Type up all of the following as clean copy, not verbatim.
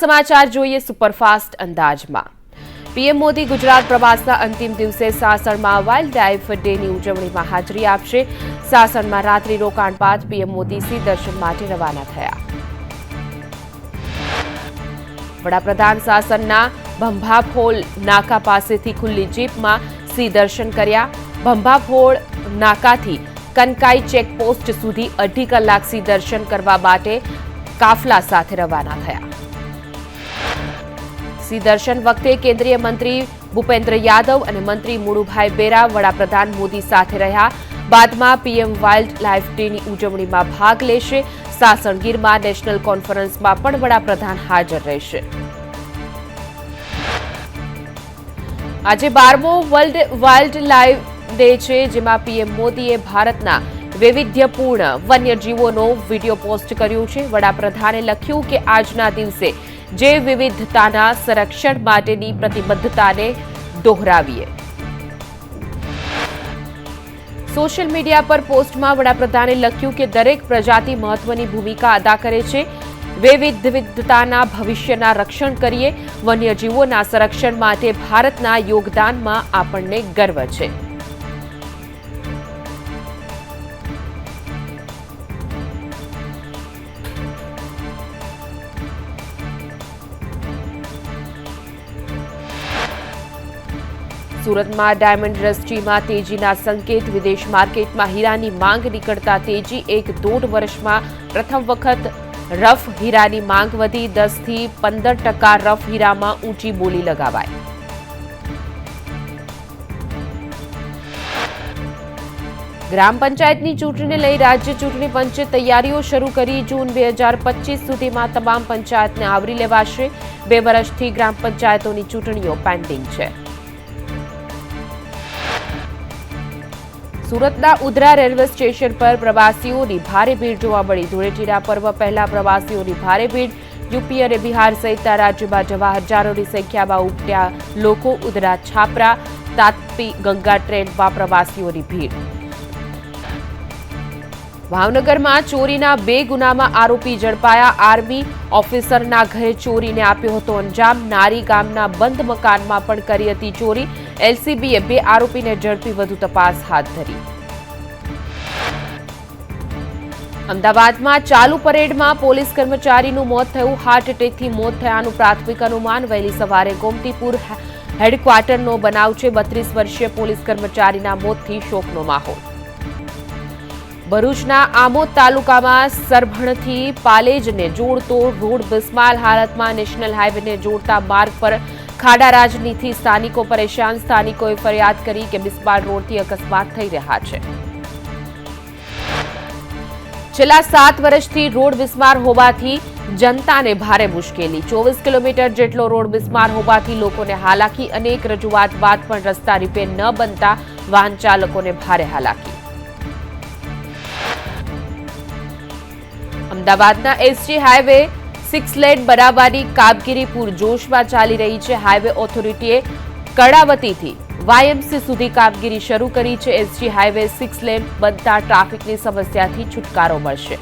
સમાચાર જોઈએ સુપરફાસ્ટ અંદાજમાં। પીએમ મોદી ગુજરાત પ્રવાસના અંતિમ દિવસે સાસણમાં વાઇલ્ડ લાઇફ ડેની ઉજવણીમાં હાજરી આપશે। સાસણમાં રાત્રિ રોકાણ બાદ પીએમ મોદી સિંહ દર્શન માટે રવાના થયા। વડાપ્રધાન સાસણના ભંભાફોલ નાકા પાસેથી ખુલ્લી જીપમાં સિંહ દર્શન કર્યા। ભંભાફોલ નાકાથી કનકાઈ ચેકપોસ્ટ સુધી 2.5 કલાક સિંહ દર્શન કરવા માટે કાફલા સાથે રવાના થયા। સિંહ દર્શન વખતે કેન્દ્રીય મંત્રી ભૂપેન્દ્ર યાદવ અને મંત્રી મુળુભાઈ બેરા વડાપ્રધાન મોદી સાથે રહ્યા। બાદમાં પીએમ વાઇલ્ડ લાઇફ ડેની ઉજવણીમાં ભાગ લેશે। સાસણ ગીરમાં નેશનલ કોન્ફરન્સમાં પણ વડાપ્રધાન હાજર રહેશે। આજે 12મો વર્લ્ડ વાઇલ્ડ લાઇફ ડે છે, જેમાં પીએમ મોદીએ ભારતના વૈવિધ્યપૂર્ણ વન્યજીવોનો વિડીયો પોસ્ટ કર્યો છે। વડાપ્રધાને લખ્યું કે આજના દિવસે જૈવ વિવિધતાના સંરક્ષણ માટેની પ્રતિબદ્ધતાને દોહરાવીએ। સોશિયલ મીડિયા પર પોસ્ટમાં વડાપ્રધાને લખ્યું કે દરેક પ્રજાતિ મહત્વની ભૂમિકા અદા કરે છે। વૈવિધ્યતાના ભવિષ્યના રક્ષણ કરીએ। વન્યજીવોના સંરક્ષણ માટે ભારતના યોગદાનમાં આપણને ગર્વ છે। સુરતમાં ડાયમંડ ઇન્ડસ્ટ્રીમાં તેજીના સંકેત। વિદેશ માર્કેટમાં હીરાની માંગ નીકળતા તેજી। 1-1.5 વર્ષમાં પ્રથમ વખત રફ હીરાની માંગ વધી। 10 થી 15% રફ હીરામાં ઊંચી બોલી લગાવાઈ। ગ્રામ પંચાયતની ચૂંટણીને લઈ રાજ્ય ચૂંટણી પંચે તૈયારીઓ શરૂ કરી। જૂન 2025 સુધીમાં તમામ પંચાયતને આવરી લેવાશે। 2 વર્ષથી ગ્રામ પંચાયતોની ચૂંટણીઓ પેન્ડિંગ છે। સુરતના ઉધરા રેલવે સ્ટેશન પર પ્રવાસીઓની ભારે ભીડ જોવા મળી। ધૂળેટીના પર્વ પહેલા પ્રવાસીઓની ભારે ભીડ। યુપી અને બિહાર સહિતના રાજ્યોમાં જવા હજારોની સંખ્યામાં ઉમટ્યા લોકો। ઉધરા છાપરા તાપ્તી ગંગા ટ્રેનમાં પ્રવાસીઓની ભીડ। ભાવનગરમાં ચોરીના 2 ગુનામાં આરોપી ઝડપાયા। આર્મી ઓફિસરના ઘરે ચોરીને આપ્યો હતો અંજામ। નારી ગામના બંધ મકાનમાં પણ કરી હતી ચોરી। એલસીબીએ 2 આરોપીને ઝડપી વધુ તપાસ હાથ ધરી। અમદાવાદમાં ચાલુ પરેડમાં પોલીસ કર્મચારીનું મોત થયું। હાર્ટ એટેકથી મોત થયાનું પ્રાથમિક અનુમાન। વહેલી સવારે ગોમતીપુર હેડક્વાર્ટરનો બનાવ છે। 32 વર્ષીય પોલીસ કર્મચારીના મોતથી શોકનો માહોલ। ભરૂચના આમોદ તાલુકામાં સરભણથી પાલેજને જોડતો રોડ બિસ્માર હાલતમાં। નેશનલ હાઈવેને જોડતા માર્ગ પર ખાડારાજનીથી સ્થાનિકો પરેશાન। સ્થાનિકોએ ફરિયાદ કરી કે બિસ્માર રોડથી અકસ્માત થઈ રહ્યા છે। છેલ્લા 7 વર્ષથી રોડ બિસ્માર હોવાથી જનતાને ભારે મુશ્કેલી। 24 કિલોમીટર જેટલો રોડ બિસ્માર હોવાથી લોકોને હાલાકી। અનેક રજૂઆત બાદ પણ રસ્તા રિપેર ન બનતા વાહન ચાલકોને ભારે હાલાકી। અમદાવાદના એસજી હાઈવે 6 લેન બનાવવાની કામગીરી પૂરજોશમાં ચાલી રહી છે। હાઈવે ઓથોરિટીએ કર્ણાવતીથી વાયએમસી સુધી કામગીરી શરૂ કરી છે। એસજી હાઈવે 6 લેન બનતા ટ્રાફિકની સમસ્યાથી છુટકારો મળશે।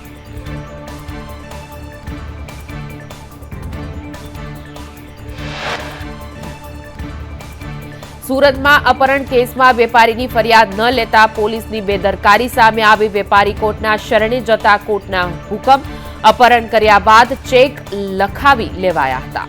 સુરતમાં અપહરણ કેસમાં વેપારીની ફરિયાદ ન લેતા પોલીસની બેદરકારી સામે આવી। વેપારી કોર્ટના શરણે જતા કોર્ટના હુકમ। અપહરણ કર્યા બાદ ચેક લખાવી લેવાયા હતા।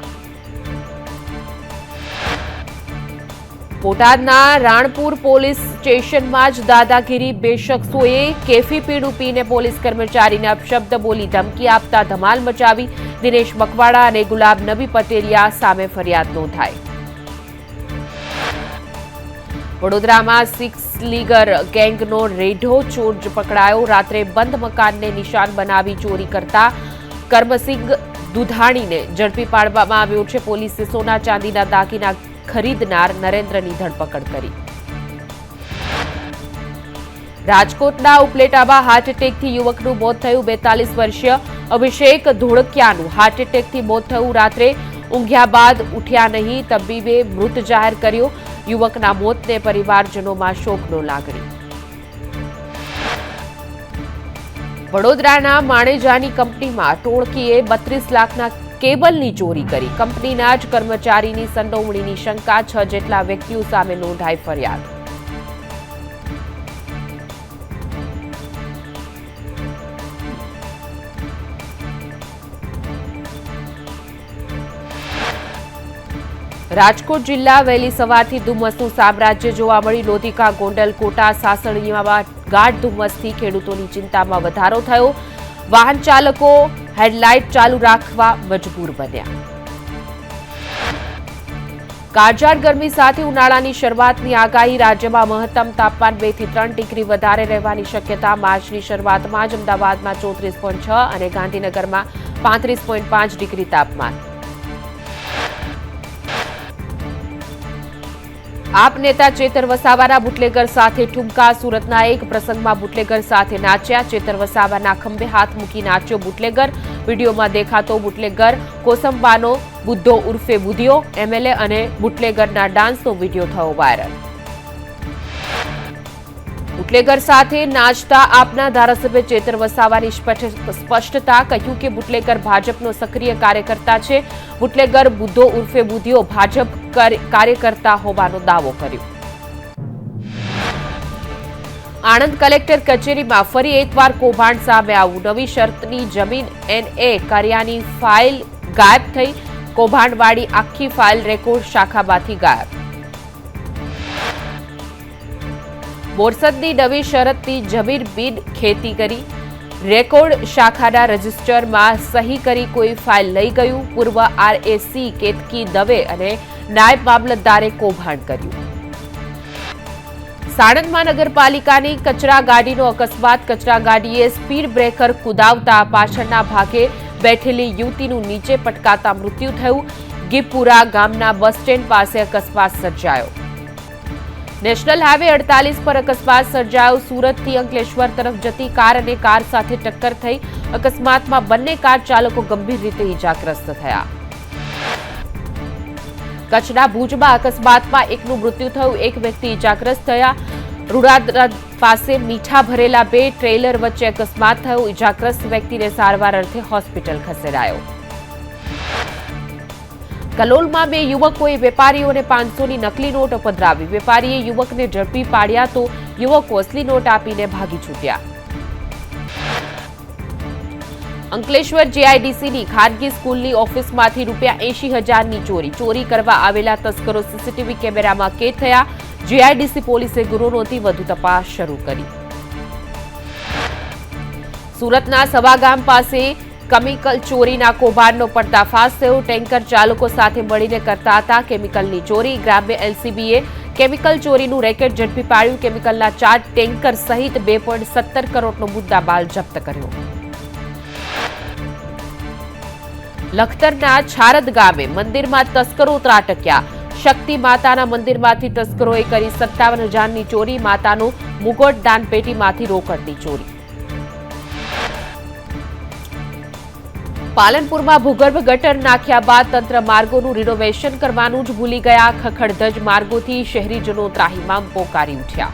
બોટાદના રાણપુર પોલીસ સ્ટેશનમાં જ દાદાગીરી। 2 શખ્સોએ કેફી પીણું પીને પોલીસ કર્મચારીને અપશબ્દ બોલી ધમકી આપતા ધમાલ મચાવી। દિનેશ મકવાડા અને ગુલાબ નબી પટેલિયા સામે ફરિયાદ નોંધાઈ। વડોદરામાં 6 લીગર ગેંગનો રેઢો ચોર પકડાયો। રાત્રે બંધ મકાનને નિશાન બનાવી ચોરી કરતા કર્મસિંગ દુધાણીને ઝડપી પાડવામાં આવ્યો છે। પોલીસે સોના ચાંદીના દાગીના ખરીદનાર નરેન્દ્રની ધરપકડ કરી। રાજકોટના ઉપલેટામાં હાર્ટ એટેકથી યુવકનું મોત થયું। 42 વર્ષીય અભિષેક ધોળકિયાનું હાર્ટ એટેકથી મોત થયું। રાત્રે ઊંઘ્યા બાદ ઉઠ્યા નહીં। તબીબે મૃત જાહેર કર્યો। યુવકના મોતને પરિવારજનોમાં શોકનો લાગણી। વડોદરાના માણેજાની કંપનીમાં ટોળકીએ 32 લાખના કેબલની ચોરી કરી. કંપનીના જ કર્મચારીની સંડોવણીની શંકા. 6 જેટલા વ્યક્તિઓ સામે નોંધાઈ ફરિયાદ. રાજકોટ જિલ્લા વહેલી સવારથી ધુમ્મસનું સામ્રાજ્ય જોવા મળ્યું. લોધિકા, ગોંડલ, કોટા, સાસણગીરમાં ગાઢ ધુમ્મસથી ખેડૂતોની ચિંતામાં વધારો થયો. વાહન ચાલકો હેડલાઇટ ચાલુ રાખવા મજબૂર બન્યા. કાળઝાળ ગરમી સાથે ઉનાળાની શરૂઆતની આગાહી. રાજ્યમાં મહત્તમ તાપમાન 2 થી 3 ડિગ્રી વધારે રહેવાની શક્યતા. માર્ચની શરૂઆતમાં જ અમદાવાદમાં 34.6 અને ગાંધીનગરમાં 35.5 ડિગ્રી તાપમાન. આપ નેતા ચેતર વસાવાના બુટલેગર સાથે ઠુમકા. સુરતના એક પ્રસંગમાં બુટલેગર સાથે નાચ્યા. ચેતર વસાવાના ખંભે હાથ મૂકી નાચ્યો બુટલેગર. વિડીયોમાં દેખાતો બુટલેગર કોસંબાનો બુદ્ધો ઉર્ફે બુધિયો. એમએલએ અને બુટલેગરના ડાન્સનો વિડીયો થયો વાયરલ. બુટલેગર સાથે નાચતા આપના ધારાસભ્ય ચેતર વસાવાની સ્પષ્ટતા. કહ્યું કે બુટલેગર ભાજપનો સક્રિય કાર્યકર્તા છે. બુટલેગર બુદ્ધો ઉર્ફે બુધિયો ભાજપ કાર્યકર્તા હોવાનો દાવો કર્યો. આણંદ કલેક્ટર કચેરીમાં ફરી એકવાર કૌભાંડ સામે આવ્યું. નવી શરતની જમીન NA કર્યાની ફાઇલ ગાયબ થઈ. કૌભાંડવાળી આખી ફાઇલ રેકોર્ડ શાખામાંથી ગાયબ. બોરસદની નવી શરતની જમીન બિન ખેતી કરી. રેકોર્ડ શાખાના રજિસ્ટરમાં સહી કરી કોઈ ફાઇલ લઈ ગયું. પૂર્વ RAC કેતકી દવે અને નાયબ મામલતદારે કૌભાંડ કર્યું. સાણંદમાં નગરપાલિકાની કચરા ગાડીનો અકસ્માત. કચરા ગાડીએ સ્પીડ બ્રેકર કુદાવતા પાછળના ભાગે બેઠેલી યુવતીનું નીચે પટકાતા મૃત્યુ થયું. ગીપુરા ગામના બસ સ્ટેન્ડ પાસે અકસ્માત સર્જાયો. નેશનલ હાઈવે 48 પર અકસ્માત સર્જાયો. સુરતથી અંકલેશ્વર તરફ જતી કાર અને કાર સાથે ટક્કર થઈ. અકસ્માતમાં બંને કાર ચાલકો ગંભીર રીતે ઇજાગ્રસ્ત થયા. કચ્છના ભુજમાં અકસ્માતમાં એકનું મૃત્યુ થયું. એક વ્યક્તિ ઇજાગ્રસ્ત થયા. રૂડાદરા પાસે મીઠા ભરેલા 2 ટ્રેલર વચ્ચે અકસ્માત થયો. ઇજાગ્રસ્ત વ્યક્તિને સારવાર અર્થે હોસ્પિટલ ખસેડાયો. કલોલમાં 2 યુવકોએ વેપારીઓને 500ની નકલી નોટ પધરાવી. વેપારીએ યુવકને ઝડપી પાડ્યા તો યુવકો અસલી નોટ આપીને ભાગી છૂટ્યા. અંકલેશ્વર JIDCની ખાનગી સ્કૂલની ઓફિસમાંથી ₹80,000ની ચોરી. ચોરી કરવા આવેલા તસ્કરો CCTV કેમેરામાં કેદ થયા. JIDC પોલીસે ગુનો નોંધી વધુ તપાસ શરૂ કરી. સુરતના સવાગામ પાસે કેમિકલ ચોરીના કૌભાંડનો પર્દાફાશ થયો. ટેન્કર ચાલકો સાથે મળીને કરતા હતા કેમિકલની ચોરી. ગ્રામ્ય LCBએ કેમિકલ ચોરીનું રેકેટ ઝડપી પાડ્યું. કેમિકલના 4 ટેન્કર સહિત 2.17 કરોડનો મુદ્દામાલ જપ્ત કર્યો. લખતરના છારદ ગામે મંદિરમાં તસ્કરો ત્રાટક્યા. શક્તિ માતાના મંદિરમાંથી તસ્કરોએ કરી 57,000ની ચોરી. માતાનું મુગટ દાનપેટીમાંથી રોકડની ચોરી. પાલનપુરમાં ભૂગર્ભ ગટર નાખ્યા બાદ તંત્ર માર્ગોનું રિનોવેશન કરવાનું જ ભૂલી ગયા. ખખડધજ માર્ગોથી શહેરીજનો ત્રાહિમામ પોકારી ઉઠ્યા.